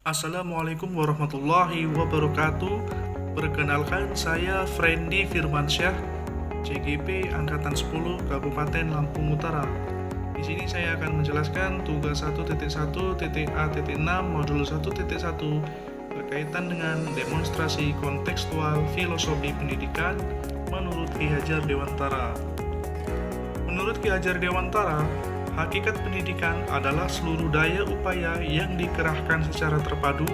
Assalamualaikum warahmatullahi wabarakatuh. Perkenalkan, saya Friendly Firmansyah, CGP Angkatan 10 Kabupaten Lampung Utara. Di sini saya akan menjelaskan tugas 1.1.A.6 modul 1.1 berkaitan dengan demonstrasi kontekstual filosofi pendidikan menurut Ki Hajar Dewantara. Menurut Ki Hajar Dewantara, hakikat pendidikan adalah seluruh daya upaya yang dikerahkan secara terpadu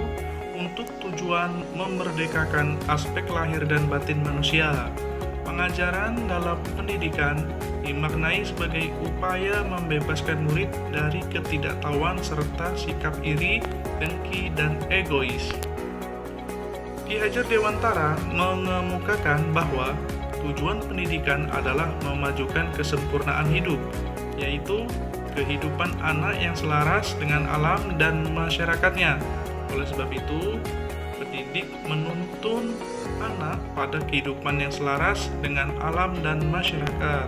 untuk tujuan memerdekakan aspek lahir dan batin manusia. Pengajaran dalam pendidikan dimaknai sebagai upaya membebaskan murid dari ketidaktahuan serta sikap iri, dengki, dan egois. Ki Hajar Dewantara mengemukakan bahwa tujuan pendidikan adalah memajukan kesempurnaan hidup, yaitu kehidupan anak yang selaras dengan alam dan masyarakatnya. Oleh sebab itu, pendidik menuntun anak pada kehidupan yang selaras dengan alam dan masyarakat.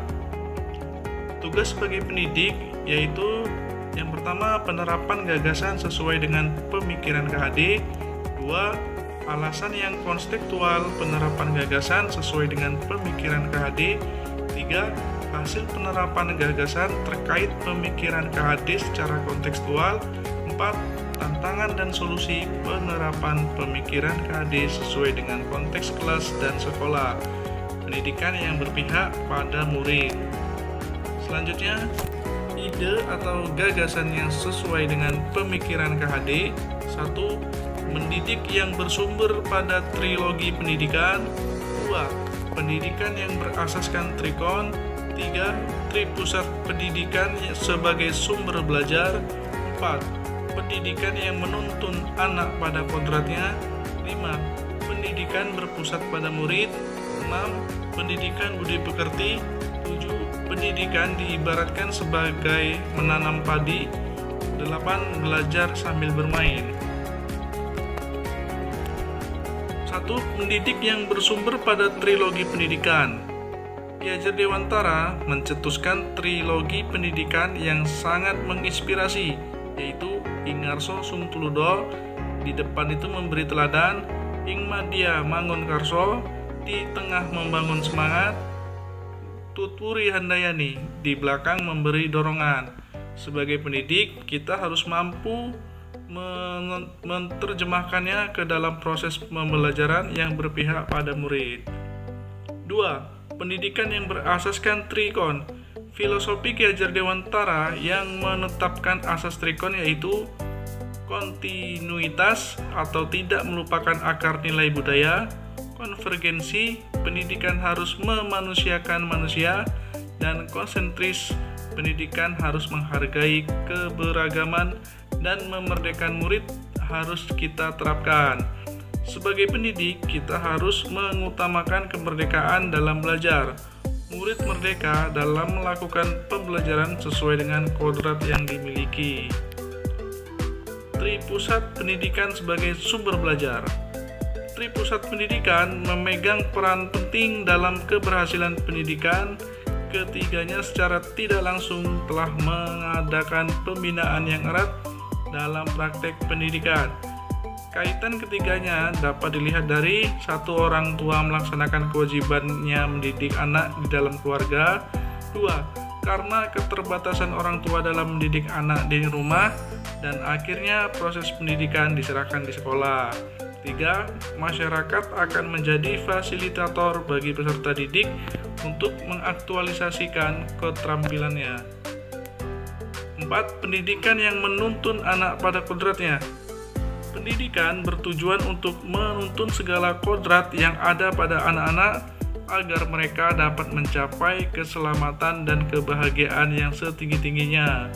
Tugas sebagai pendidik yaitu yang pertama, penerapan gagasan sesuai dengan pemikiran KHD. 2. Alasan yang kontekstual penerapan gagasan sesuai dengan pemikiran KHD. 3. Hasil penerapan gagasan terkait pemikiran KHD secara kontekstual. 4. Tantangan dan solusi penerapan pemikiran KHD sesuai dengan konteks kelas dan sekolah. Pendidikan yang berpihak pada murid. Selanjutnya, ide atau gagasan yang sesuai dengan pemikiran KHD. 1. Mendidik yang bersumber pada trilogi pendidikan. 2. Pendidikan yang berasaskan trikon. 3. Tripusat pendidikan sebagai sumber belajar. 4. Pendidikan yang menuntun anak pada kodratnya. 5. Pendidikan berpusat pada murid. 6. Pendidikan budi pekerti. 7. Pendidikan diibaratkan sebagai menanam padi. 8. Belajar sambil bermain. 1. Mendidik yang bersumber pada trilogi pendidikan. Ki Hajar Dewantara mencetuskan trilogi pendidikan yang sangat menginspirasi, yaitu Ing Ngarso Sung Tuludo, di depan itu memberi teladan, Ing Madya Mangun Karso, di tengah membangun semangat, Tuturi Handayani, di belakang memberi dorongan. Sebagai pendidik, kita harus mampu menerjemahkannya ke dalam proses pembelajaran yang berpihak pada murid. 2. Pendidikan yang berasaskan trikon. Filosofi Ki Hajar Dewantara yang menetapkan asas trikon yaitu kontinuitas atau tidak melupakan akar nilai budaya, konvergensi, pendidikan harus memanusiakan manusia, dan konsentris, pendidikan harus menghargai keberagaman dan memerdekakan murid harus kita terapkan. Sebagai pendidik, kita harus mengutamakan kemerdekaan dalam belajar. Murid merdeka dalam melakukan pembelajaran sesuai dengan kodrat yang dimiliki. Tripusat pendidikan sebagai sumber belajar. Tripusat pendidikan memegang peran penting dalam keberhasilan pendidikan. Ketiganya secara tidak langsung telah mengadakan pembinaan yang erat dalam praktek pendidikan. Kaitan ketiganya dapat dilihat dari 1. Orang tua melaksanakan kewajibannya mendidik anak di dalam keluarga. 2. Karena keterbatasan orang tua dalam mendidik anak di rumah, dan akhirnya proses pendidikan diserahkan di sekolah. 3. Masyarakat akan menjadi fasilitator bagi peserta didik untuk mengaktualisasikan keterampilannya. 4. Pendidikan yang menuntun anak pada kodratnya. Pendidikan bertujuan untuk menuntun segala kodrat yang ada pada anak-anak agar mereka dapat mencapai keselamatan dan kebahagiaan yang setinggi-tingginya.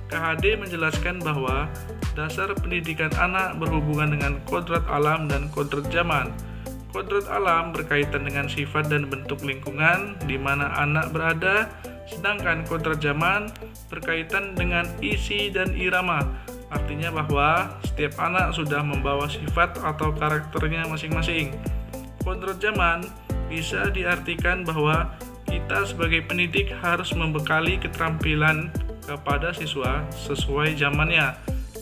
KHD menjelaskan bahwa dasar pendidikan anak berhubungan dengan kodrat alam dan kodrat zaman. Kodrat alam berkaitan dengan sifat dan bentuk lingkungan di mana anak berada, sedangkan kodrat zaman berkaitan dengan isi dan irama. Artinya bahwa setiap anak sudah membawa sifat atau karakternya masing-masing. Kodrat zaman bisa diartikan bahwa kita sebagai pendidik harus membekali keterampilan kepada siswa sesuai zamannya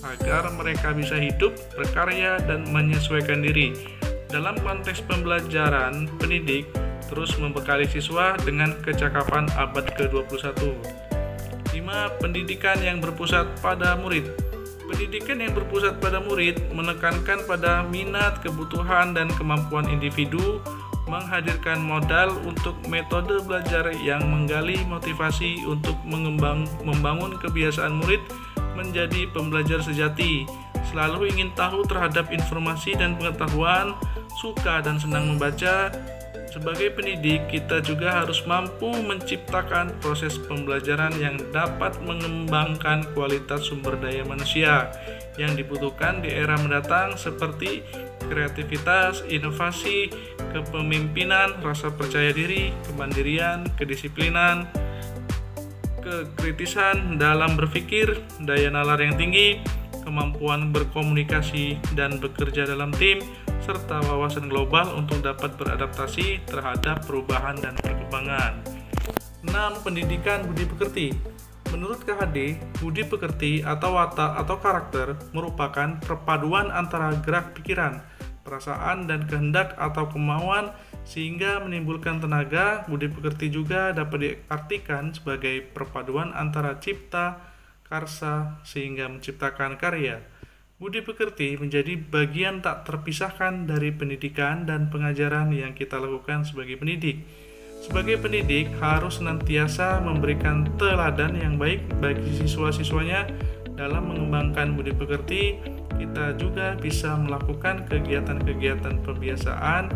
agar mereka bisa hidup, berkarya, dan menyesuaikan diri. Dalam konteks pembelajaran, pendidik terus membekali siswa dengan kecakapan abad ke-21. 5. Pendidikan yang berpusat pada murid. Pendidikan yang berpusat pada murid menekankan pada minat, kebutuhan, dan kemampuan individu, menghadirkan modal untuk metode belajar yang menggali motivasi untuk membangun kebiasaan murid menjadi pembelajar sejati, selalu ingin tahu terhadap informasi dan pengetahuan, suka dan senang membaca. Sebagai pendidik, kita juga harus mampu menciptakan proses pembelajaran yang dapat mengembangkan kualitas sumber daya manusia yang dibutuhkan di era mendatang seperti kreativitas, inovasi, kepemimpinan, rasa percaya diri, kemandirian, kedisiplinan, kekritisan dalam berpikir, daya nalar yang tinggi, kemampuan berkomunikasi dan bekerja dalam tim, serta wawasan global untuk dapat beradaptasi terhadap perubahan dan perkembangan. 6. Pendidikan budi pekerti. Menurut KHD, budi pekerti atau watak atau karakter merupakan perpaduan antara gerak pikiran, perasaan, dan kehendak atau kemauan sehingga menimbulkan tenaga. Budi pekerti juga dapat diartikan sebagai perpaduan antara cipta, karsa, sehingga menciptakan karya. Budi pekerti menjadi bagian tak terpisahkan dari pendidikan dan pengajaran yang kita lakukan sebagai pendidik. Sebagai pendidik harus senantiasa memberikan teladan yang baik bagi siswa-siswanya. Dalam mengembangkan budi pekerti, kita juga bisa melakukan kegiatan-kegiatan pembiasaan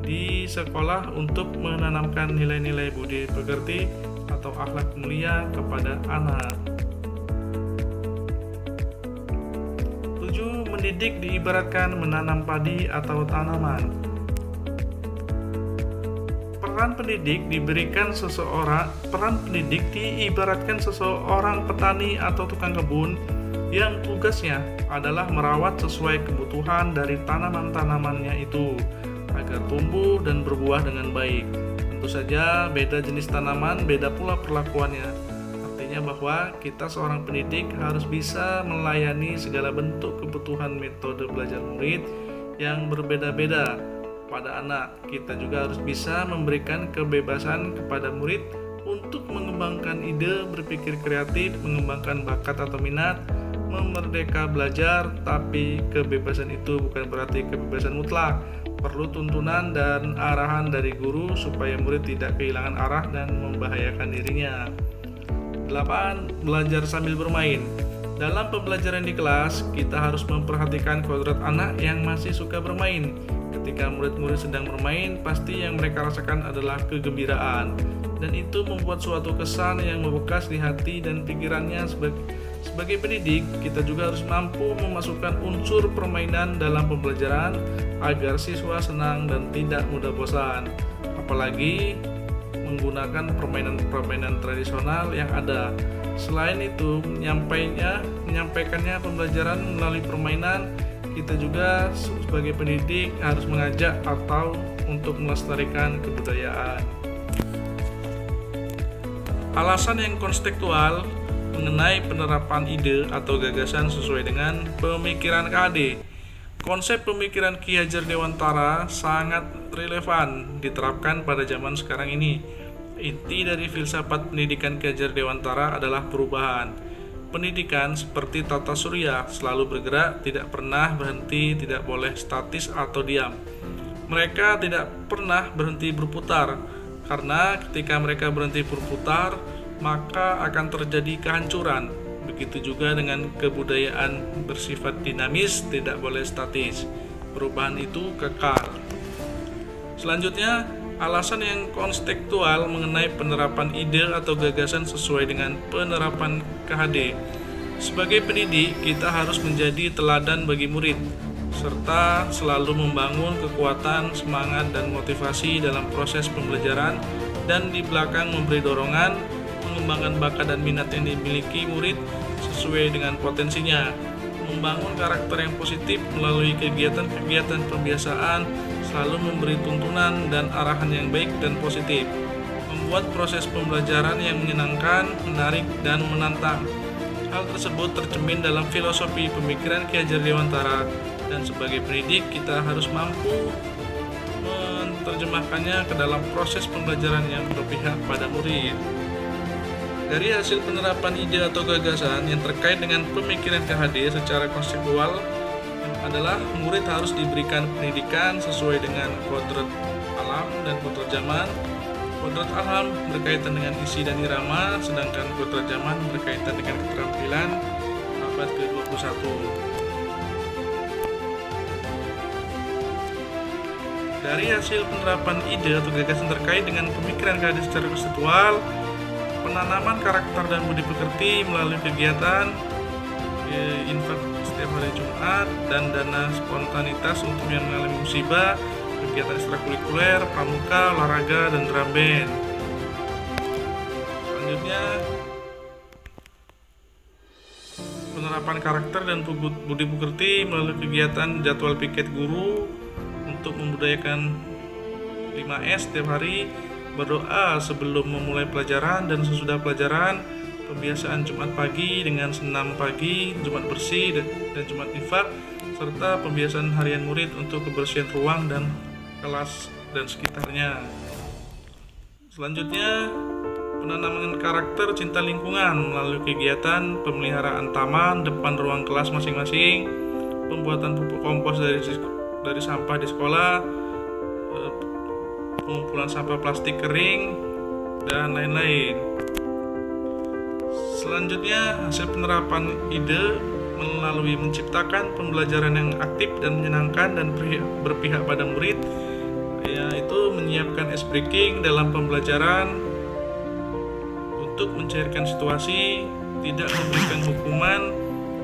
di sekolah untuk menanamkan nilai-nilai budi pekerti atau akhlak mulia kepada anak. 7. Mendidik diibaratkan menanam padi atau tanaman. Peran pendidik diibaratkan seseorang petani atau tukang kebun yang tugasnya adalah merawat sesuai kebutuhan dari tanaman-tanamannya itu agar tumbuh dan berbuah dengan baik. Tentu saja beda jenis tanaman, beda pula perlakuannya. Artinya bahwa kita seorang pendidik harus bisa melayani segala bentuk kebutuhan metode belajar murid yang berbeda-beda pada anak. Kita juga harus bisa memberikan kebebasan kepada murid untuk mengembangkan ide, berpikir kreatif, mengembangkan bakat atau minat, memerdeka belajar. Tapi kebebasan itu bukan berarti kebebasan mutlak. Perlu tuntunan dan arahan dari guru supaya murid tidak kehilangan arah dan membahayakan dirinya. 8. Belajar sambil bermain. Dalam pembelajaran di kelas, kita harus memperhatikan kodrat anak yang masih suka bermain. Ketika murid-murid sedang bermain, pasti yang mereka rasakan adalah kegembiraan, dan itu membuat suatu kesan yang membekas di hati dan pikirannya. Sebagai pendidik, kita juga harus mampu memasukkan unsur permainan dalam pembelajaran agar siswa senang dan tidak mudah bosan, apalagi menggunakan permainan-permainan tradisional yang ada. Selain itu, menyampaikannya pembelajaran melalui permainan, kita juga sebagai pendidik harus mengajak atau untuk melestarikan kebudayaan. Alasan yang konstekstual mengenai penerapan ide atau gagasan sesuai dengan pemikiran KHD. Konsep pemikiran Ki Hajar Dewantara sangat relevan diterapkan pada zaman sekarang ini. Inti dari filsafat pendidikan Ki Hajar Dewantara adalah perubahan. Pendidikan seperti tata surya, selalu bergerak, tidak pernah berhenti, tidak boleh statis atau diam. Mereka tidak pernah berhenti berputar, karena ketika mereka berhenti berputar, maka akan terjadi kehancuran. Begitu juga dengan kebudayaan bersifat dinamis, tidak boleh statis. Perubahan itu kekal. Selanjutnya, alasan yang konstekstual mengenai penerapan ide atau gagasan sesuai dengan penerapan KHD. Sebagai pendidik, kita harus menjadi teladan bagi murid, serta selalu membangun kekuatan, semangat, dan motivasi dalam proses pembelajaran, dan di belakang memberi dorongan, mengembangkan bakat dan minat yang dimiliki murid sesuai dengan potensinya, membangun karakter yang positif melalui kegiatan-kegiatan pembiasaan, selalu memberi tuntunan dan arahan yang baik dan positif, membuat proses pembelajaran yang menyenangkan, menarik, dan menantang. Hal tersebut tercermin dalam filosofi pemikiran Ki Hajar Dewantara, dan sebagai pendidik kita harus mampu menerjemahkannya ke dalam proses pembelajaran yang berpihak pada murid. Dari hasil penerapan ide atau gagasan yang terkait dengan pemikiran KHD secara konseptual adalah murid harus diberikan pendidikan sesuai dengan kodrat alam dan kodrat zaman. Kodrat alam berkaitan dengan isi dan irama, sedangkan kodrat zaman berkaitan dengan keterampilan abad ke-21. Dari hasil penerapan ide atau gagasan terkait dengan pemikiran KHD secara konseptual, penanaman karakter dan budi pekerti melalui kegiatan infak setiap hari Jumat dan dana spontanitas untuk yang mengalami musibah, kegiatan ekstrakurikuler, pramuka, olahraga, dan drum band. Selanjutnya, penerapan karakter dan budi pekerti melalui kegiatan jadwal piket guru untuk membudayakan 5S setiap hari, berdoa sebelum memulai pelajaran dan sesudah pelajaran, pembiasaan Jumat pagi dengan senam pagi, Jumat bersih, dan Jumat infak, serta pembiasaan harian murid untuk kebersihan ruang dan kelas dan sekitarnya. Selanjutnya, penanaman karakter cinta lingkungan melalui kegiatan pemeliharaan taman depan ruang kelas masing-masing, pembuatan pupuk kompos dari sampah di sekolah, pengumpulan sampah plastik kering, dan lain-lain. Selanjutnya, hasil penerapan ide melalui menciptakan pembelajaran yang aktif dan menyenangkan dan berpihak pada murid, yaitu menyiapkan ice breaking dalam pembelajaran untuk mencairkan situasi, tidak memberikan hukuman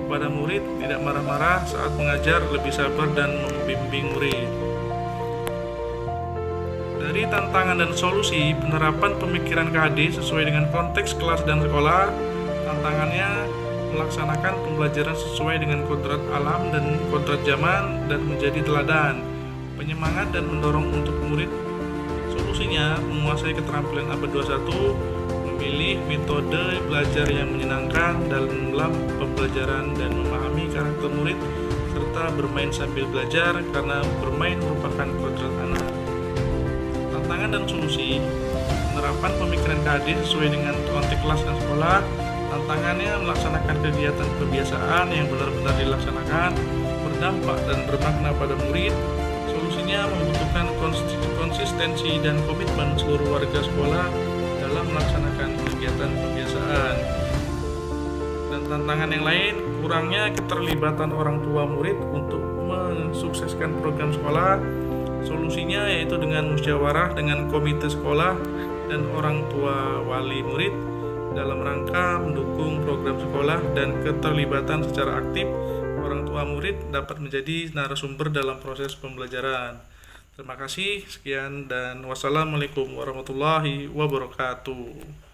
kepada murid, tidak marah-marah saat mengajar, lebih sabar dan membimbing murid. Dari tantangan dan solusi penerapan pemikiran KHD sesuai dengan konteks kelas dan sekolah, tantangannya melaksanakan pembelajaran sesuai dengan kodrat alam dan kodrat zaman dan menjadi teladan, penyemangat dan mendorong untuk murid. Solusinya menguasai keterampilan abad 21, memilih metode belajar yang menyenangkan dalam pembelajaran dan memahami karakter murid, serta bermain sambil belajar karena bermain merupakan kodrat anak. Tantangan dan solusi penerapan pemikiran KHD sesuai dengan konteks kelas dan sekolah. Tantangannya melaksanakan kegiatan kebiasaan yang benar-benar dilaksanakan, berdampak dan bermakna pada murid. Solusinya membutuhkan konsistensi dan komitmen seluruh warga sekolah dalam melaksanakan kegiatan kebiasaan. Dan tantangan yang lain, kurangnya keterlibatan orang tua murid untuk mensukseskan program sekolah. Solusinya yaitu dengan musyawarah dengan komite sekolah dan orang tua wali murid dalam rangka mendukung program sekolah, dan keterlibatan secara aktif orang tua murid dapat menjadi narasumber dalam proses pembelajaran. Terima kasih, sekian dan wassalamualaikum warahmatullahi wabarakatuh.